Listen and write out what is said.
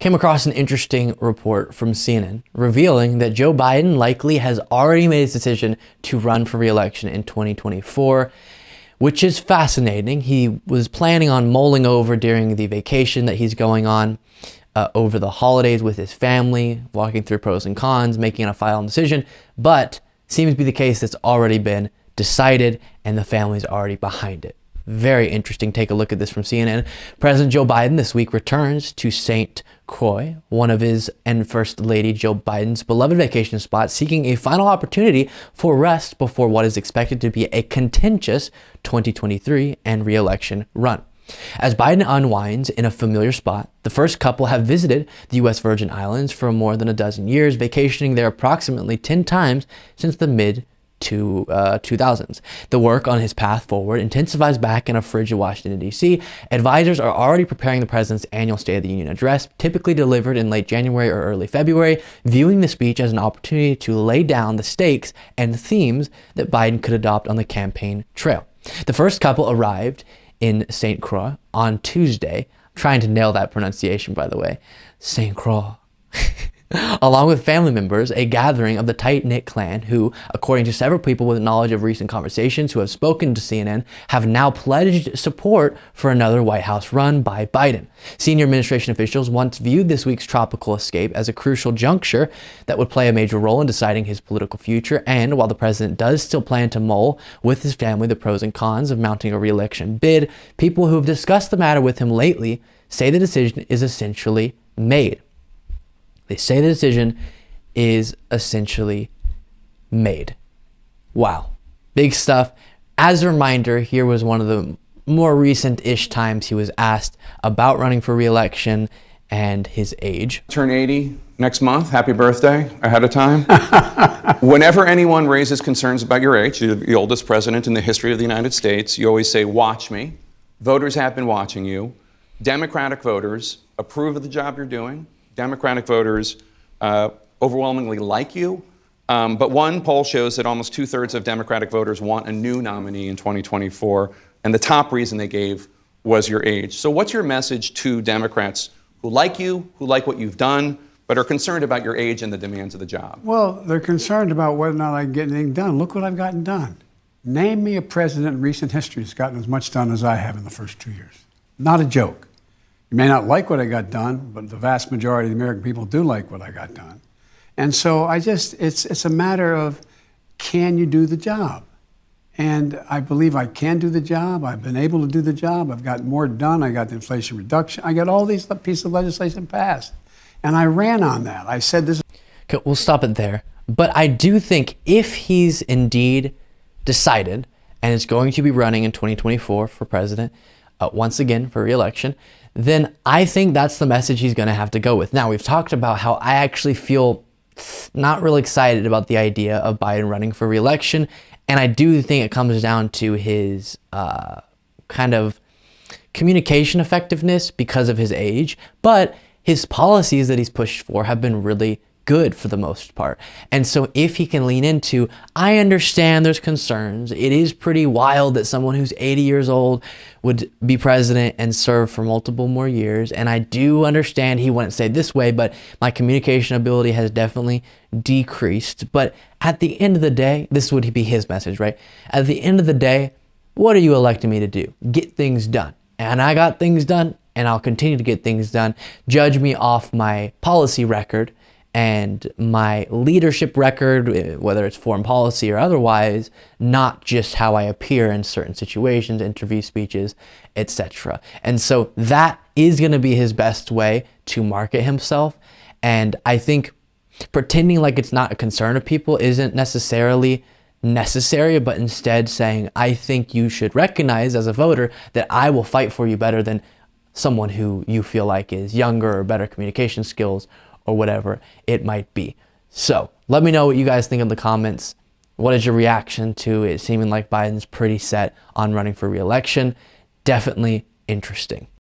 came across an interesting report from CNN revealing that Joe Biden likely has already made his decision to run for re-election in 2024, which is fascinating. He was planning on mulling over during the vacation that he's going on over the holidays with his family, walking through pros and cons, making a final decision, but seems to be the case that's already been decided and the family's already behind it. Very interesting. Take a look at this from CNN. President Joe Biden this week returns to St. Croix, one of his and First Lady Joe Biden's beloved vacation spots, seeking a final opportunity for rest before what is expected to be a contentious 2023 and re-election run. As Biden unwinds in a familiar spot, the first couple have visited the U.S. Virgin Islands for more than a dozen years, vacationing there approximately 10 times since the mid-2000s. The work on his path forward intensifies back in a frigid Washington, D.C. Advisors are already preparing the president's annual State of the Union address, typically delivered in late January or early February, viewing the speech as an opportunity to lay down the stakes and themes that Biden could adopt on the campaign trail. The first couple arrived in St. Croix on Tuesday. I'm trying to nail that pronunciation, by the way. St. Croix. Along with family members, a gathering of the tight-knit clan who, according to several people with knowledge of recent conversations who have spoken to CNN, have now pledged support for another White House run by Biden. Senior administration officials once viewed this week's tropical escape as a crucial juncture that would play a major role in deciding his political future, and while the president does still plan to mull with his family the pros and cons of mounting a re-election bid, people who have discussed the matter with him lately say the decision is essentially made. They say the decision is essentially made. Wow. Big stuff. As a reminder, here was one of the more recent-ish times he was asked about running for re-election and his age. Turn 80 next month. Happy birthday ahead of time. Whenever anyone raises concerns about your age, you're the oldest president in the history of the United States, you always say, watch me. Voters have been watching you. Democratic voters approve of the job you're doing. Democratic voters overwhelmingly like you, but one poll shows that almost 2/3 of Democratic voters want a new nominee in 2024, and the top reason they gave was your age. So what's your message to Democrats who like you, who like what you've done, but are concerned about your age and the demands of the job? Well, they're concerned about whether or not I can get anything done. Look what I've gotten done. Name me a president in recent history who's gotten as much done as I have in the first 2 years. Not a joke. You may not like what I got done, but the vast majority of the American people do like what I got done. And so it's a matter of, can you do the job? And I believe I can do the job. I've been able to do the job. I've gotten more done. I got the Inflation Reduction. I got all these pieces of legislation passed. And I ran on that. I said this. Okay, we'll stop it there. But I do think if he's indeed decided and is going to be running in 2024 for president, once again for re-election, then I think that's the message he's going to have to go with. Now, we've talked about how I actually feel not really excited about the idea of Biden running for re-election, and I do think it comes down to his kind of communication effectiveness because of his age, but his policies that he's pushed for have been really good for the most part. And so if he can lean into, I understand there's concerns. It is pretty wild that someone who's 80 years old would be president and serve for multiple more years. And I do understand he wouldn't say it this way, but my communication ability has definitely decreased. But at the end of the day, this would be his message, right? At the end of the day, what are you electing me to do? Get things done. And I got things done, and I'll continue to get things done. Judge me off my policy record and my leadership record, whether it's foreign policy or otherwise, not just how I appear in certain situations, interview speeches, etc. And so that is going to be his best way to market himself. And I think pretending like it's not a concern of people isn't necessarily necessary, but instead saying, I think you should recognize as a voter that I will fight for you better than someone who you feel like is younger or better communication skills or whatever it might be. So let me know what you guys think in the comments. What is your reaction to it seeming like Biden's pretty set on running for re-election? Definitely interesting.